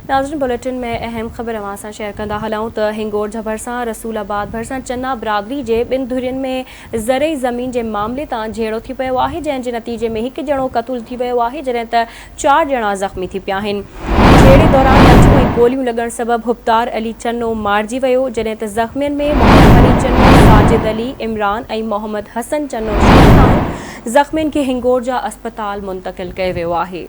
नाज़रीन बुलेटिन में अहम ख़बर अवां सां शेयर कंदा हलूं त हिंगोरझ भरिसां रसूलाबाद भरिसां चन्ना बिरादरी जे ॿिनि धुरियुनि में ज़रई ज़मीन जे मामले तां झेड़ो थी पियो आहे, जंहिं जे नतीजे में हिकु ॼणो क़तूल थी वियो आहे जॾहिं त 4 ॼणा ज़ख़्मी थी पिया आहिनि। झेड़े दौरान लठियूं ऐं गोलियूं लॻण सबबि हुफ़्तार अली चन्नो मारिजी वियो, जॾहिं त ज़ख़्मियुनि में मोहम्मद अली चन्नो, साजिद अली, इमरान ऐं मोहम्मद हसन चन्नो शामिल आहिनि। ज़ख़्मियुनि खे हिंगोरझा अस्पताल मुंतक़िल कयो वियो आहे।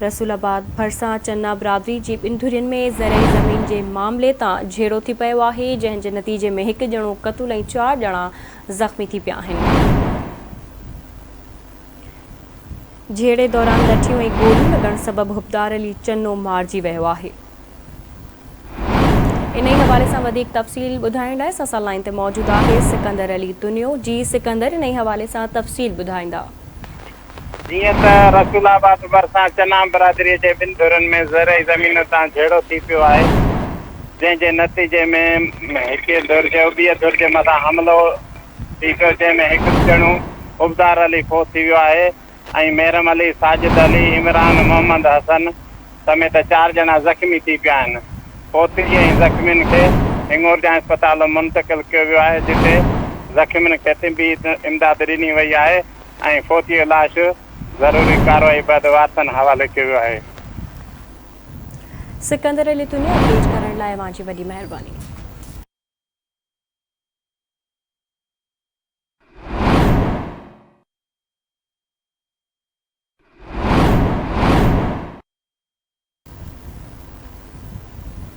रसूलाबाद भरिसां चन्ना बिरादरी जी ॿिनि धुरियुनि में ज़रई ज़मीन जे मामले तां झेड़ो थी पियो आहे, जंहिं जे नतीजे में हिकु ॼणो क़तूल ऐं 4 ॼणा ज़ख़्मी थी पिया आहिनि। झेड़े दौरान लठियूं ऐं गोलियूं लॻण सबबि हुफ़्तार अली चन्नो मारिजी वियो आहे। इन ई हवाले सां वधीक तफ़सील ॿुधाइण लाइ असां लाइन ते मौजूदु आहे सिकंदर अली दुनियो। जी सिकंदर, इन ई हवाले सां तफ़सील ॿुधाईंदा। जीअं त रसूलाबाद भरिसां चन्ना बिरादरीअ जे ॿिनि धुरनि में ज़रई ज़मीन तां झेड़ो थी पियो आहे, जंहिं जे नतीजे में हिकु धुर जे ॿिए धुर जे मथां हमिलो थी पियो, जंहिंमें हिकु ॼणो हुफ़्तार अली फ़ौत थी वियो आहे ऐं मेरम अली, साजिद अली, इमरान, मोहम्मद हसन समेत 4 ॼणा ज़ख़्मी थी पिया आहिनि। फ़ौती ऐं ज़ख़्मियुनि खे हिंगोरझा अस्पताल मुंतक़िल कयो वियो आहे, जिते ज़ख़्मियुनि खे तिबी इमदाद ॾिनी वई आहे ऐं फ़ौती लाश ज़रूरी कार्रवाई बैदि वारसनि हवाले कयो वियो आहे। सिकंदर अली दुनिया अपडेट करण लाइ अवां जी वॾी महिरबानी।